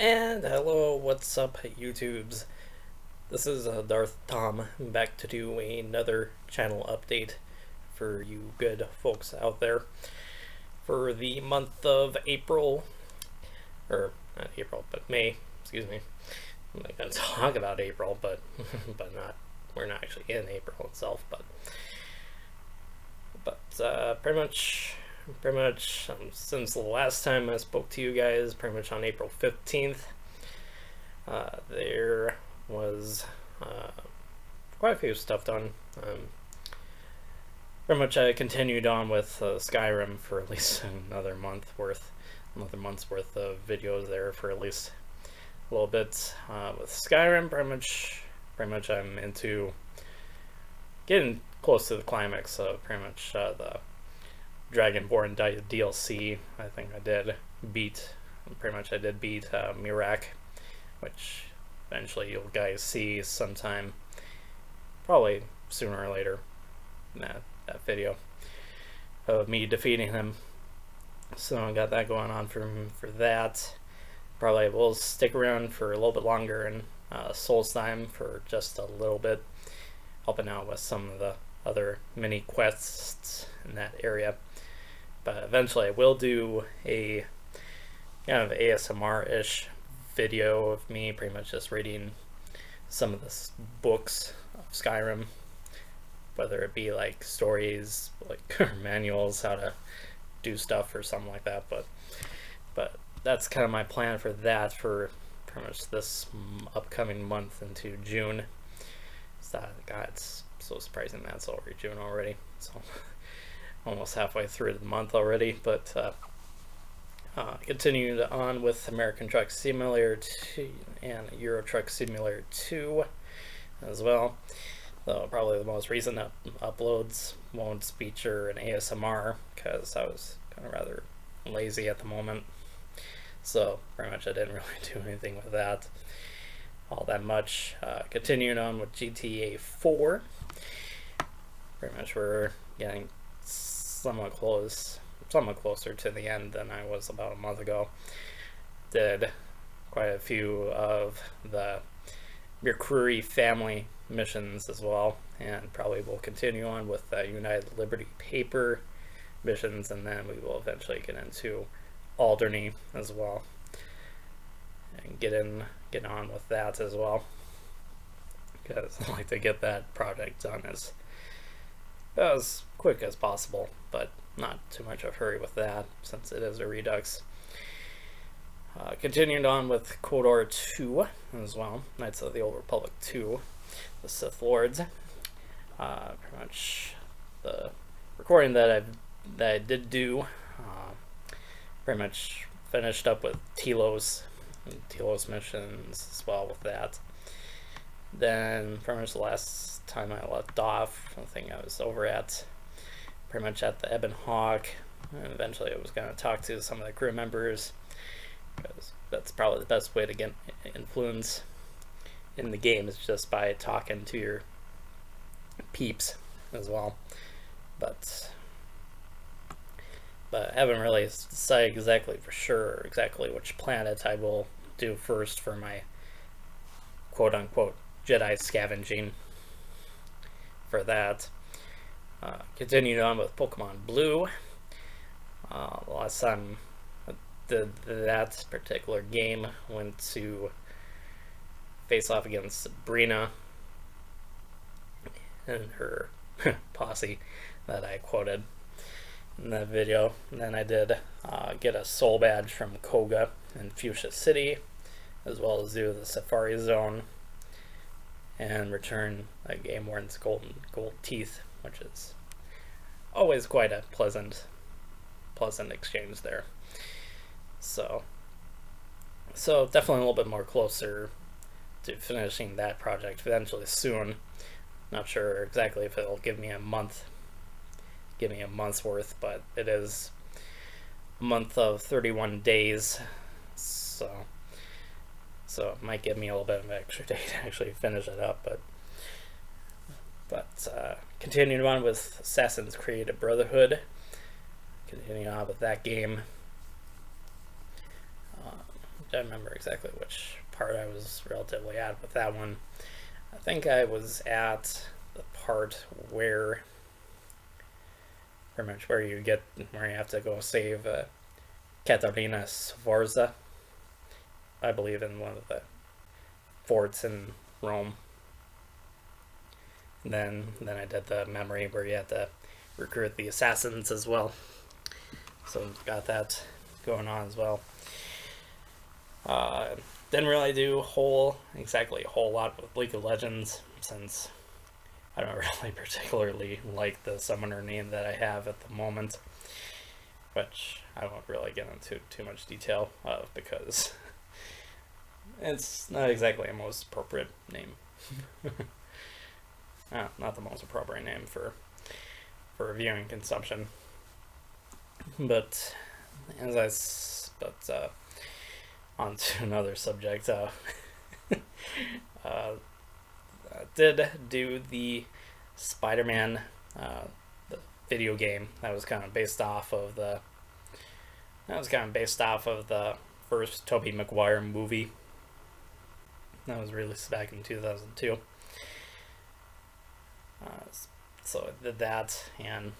And hello, what's up, YouTubes? This is DarthTom back to do another channel update for you good folks out there for the month of April, or not April, but May. Excuse me. I'm not gonna talk about April, but we're not actually in April itself, but pretty much since the last time I spoke to you guys, pretty much on April 15th, there was quite a few stuff done. Pretty much I continued on with Skyrim for at least another month's worth of videos there for at least a little bit. With Skyrim, pretty much I'm into getting close to the climax of pretty much the Dragonborn DLC. I think I did beat Mirak, which eventually you'll guys see sometime, probably sooner or later, in that video of me defeating him. So I got that going on for that. Probably will stick around for a little bit longer in Solstheim for just a little bit, helping out with some of the other mini quests in that area. But eventually I will do a kind of ASMR-ish video of me pretty much just reading some of the books of Skyrim, whether it be like stories, like or manuals, how to do stuff or something like that. But that's kind of my plan for that for pretty much this upcoming month into June. So, God, it's so surprising that's already June already. So almost halfway through the month already. But continued on with American Truck Simulator 2 and Euro Truck Simulator 2 as well. Though probably the most recent uploads won't feature an ASMR because I was kind of rather lazy at the moment. So pretty much I didn't really do anything with that all that much. Continuing on with GTA 4. Pretty much we're getting somewhat closer to the end than I was about a month ago. Did quite a few of the McCreary family missions as well, and probably will continue on with the United Liberty paper missions, and then we will eventually get into Alderney as well and get on with that as well, because I like to get that project done as quick as possible, but not too much of a hurry with that since it is a Redux. Continuing on with KOTOR 2 as well, Knights of the Old Republic 2, the Sith Lords. Pretty much the recording that I did do, pretty much finished up with Telos missions as well with that. Then pretty much the last time I left off, I think I was over at pretty much at the Ebon Hawk, and eventually I was going to talk to some of the crew members, because that's probably the best way to get influence in the game, is just by talking to your peeps as well. But I haven't really decided exactly for sure exactly which planet I will do first for my quote-unquote Jedi scavenging for that. Continued on with Pokemon Blue. Last time I did that particular game, went to face off against Sabrina and her posse that I quoted in that video. And then I did get a soul badge from Koga in Fuchsia City, as well as do the Safari Zone and return a Game Warden's gold teeth, which is always quite a pleasant exchange there. So definitely a little bit more closer to finishing that project eventually soon. Not sure exactly if it'll give me a month's worth, but it is a month of 31 days, so it might give me a little bit of an extra day to actually finish it up. But continuing on with Assassin's Creed Brotherhood, continuing on with that game. don't remember exactly which part I was relatively at with that one. I think I was at the part where, pretty much where you have to go save Katarina Sforza, I believe, in one of the forts in Rome. And then I did the memory where you had to recruit the assassins as well. So got that going on as well. Didn't really do a whole lot with League of Legends, since I don't really particularly like the summoner name that I have at the moment, which I won't really get into too much detail of because it's not exactly a most appropriate name. Not the most appropriate name for viewing consumption. But on to another subject. Did do the Spider-Man the video game that was kind of based off of the first Tobey Maguire movie that was released back in 2002. So I did that, and it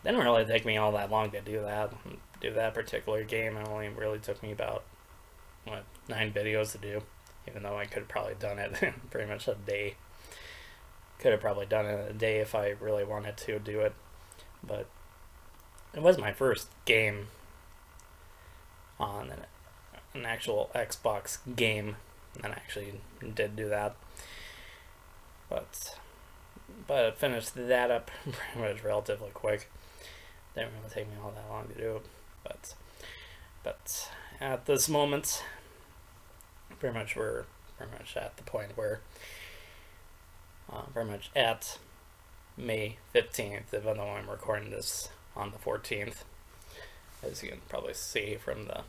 didn't really take me all that long to do that particular game. It only really took me about 9 videos to do, even though I could have probably done it in pretty much a day. Could have probably done it in a day if I really wanted to do it, but it was my first game on an actual Xbox game, and I actually did do that. But I finished that up pretty much relatively quick. Didn't really take me all that long to do it, but at this moment, we're pretty much at the point where pretty much at May 15th, even though I'm recording this on the 14th, as you can probably see from the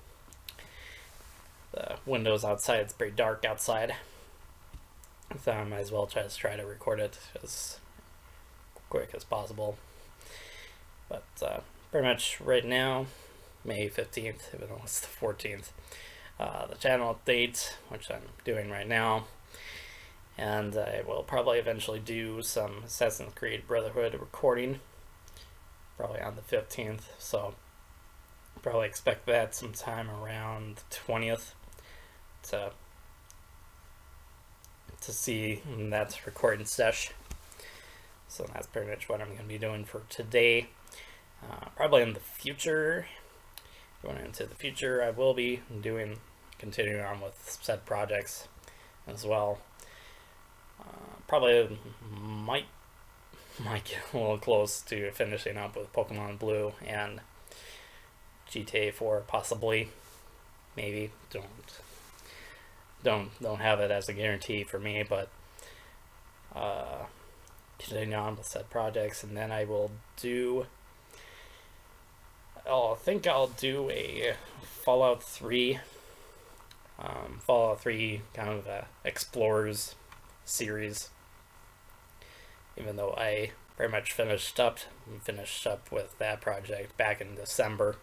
windows outside. It's pretty dark outside, so I might as well try to record it as quick as possible. But pretty much right now, May 15th, even though it's the 14th, the channel update, which I'm doing right now, and I will probably eventually do some Assassin's Creed Brotherhood recording, probably on the 15th, so probably expect that sometime around the 20th to see that recording sesh. So that's pretty much what I'm going to be doing for today. Probably in the future, going into the future, I will be continuing on with said projects as well. Probably might get a little close to finishing up with Pokemon Blue and GTA 4, possibly, maybe. Don't have it as a guarantee for me, but continuing on with said projects, and then I think I'll do a Fallout 3 kind of Explorers series, even though I pretty much finished up with that project back in December.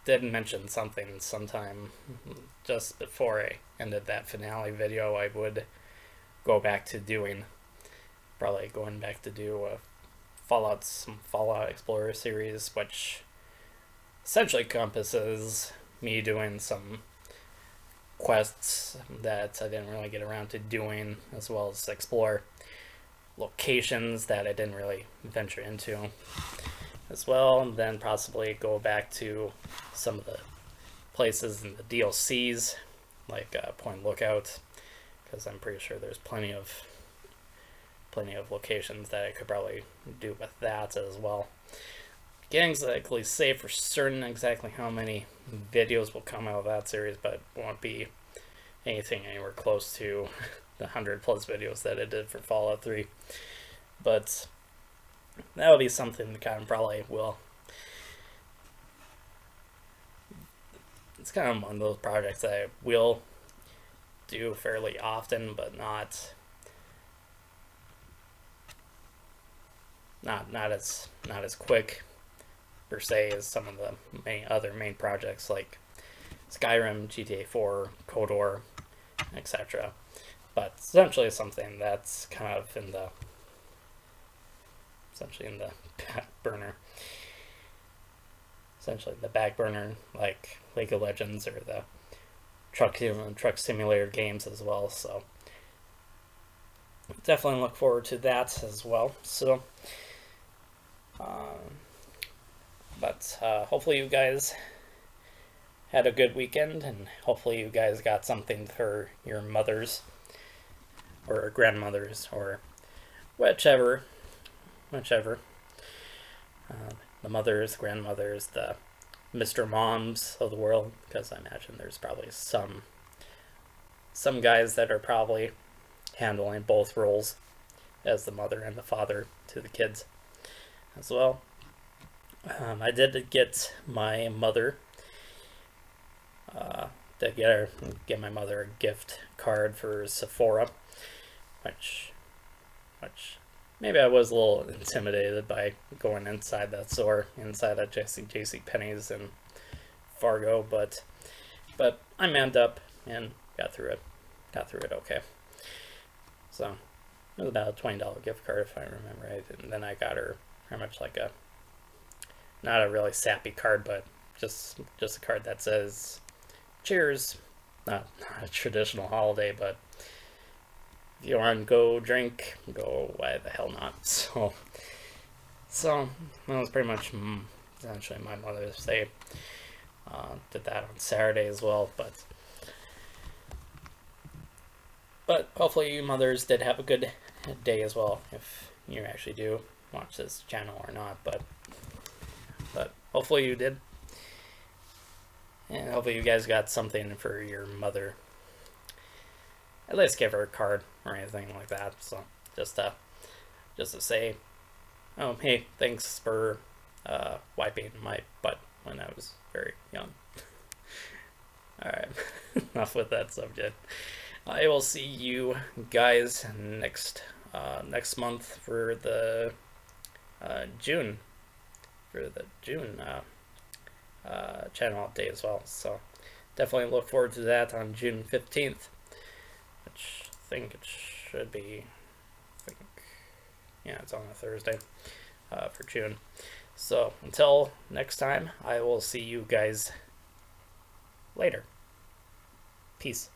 Did mention sometime just before I ended that finale video, I would going back to do a Fallout Explorer series, which essentially encompasses me doing some quests that I didn't really get around to doing, as well as explore locations that I didn't really venture into as well, and then possibly go back to some of the places in the DLCs, like Point Lookout, because I'm pretty sure there's plenty of locations that I could probably do with that as well. Can't exactly say for certain exactly how many videos will come out of that series, but it won't be anything anywhere close to the 100+ videos that I did for Fallout 3. But that will be something that kind of probably will. It's kind of one of those projects that I will do fairly often, but not as quick per se as some of the other main projects like Skyrim, GTA 4, KOTOR, etc. But essentially something that's kind of in the back burner. Essentially the back burner, like League of Legends or the truck simulator games as well. So definitely look forward to that as well. So, but hopefully you guys had a good weekend, and hopefully you guys got something for your mothers or grandmothers or whichever. The mothers, grandmothers, the Mr. Moms of the world, because I imagine there's probably some guys that are probably handling both roles as the mother and the father to the kids as well. I did get my mother to get my mother a gift card for Sephora, which maybe I was a little intimidated by going inside that store, inside that JC Penney's in Fargo, but I manned up and got through it okay. So it was about a $20 gift card if I remember right, and then I got her pretty much like not a really sappy card, but just a card that says cheers. Not a traditional holiday, but if you want to go drink, go, why the hell not? So that was pretty much essentially my Mother's Day. Did that on Saturday as well, but hopefully you mothers did have a good day as well, if you actually do watch this channel or not, but hopefully you did. And hopefully you guys got something for your mother. At least give her a card or anything like that. So just to say, oh hey, thanks for wiping my butt when I was very young. Alright, enough with that subject. I will see you guys next month for the June channel update as well. So definitely look forward to that on June 15th, which I think it should be. Yeah, it's on a Thursday for June. So until next time, I will see you guys later. Peace.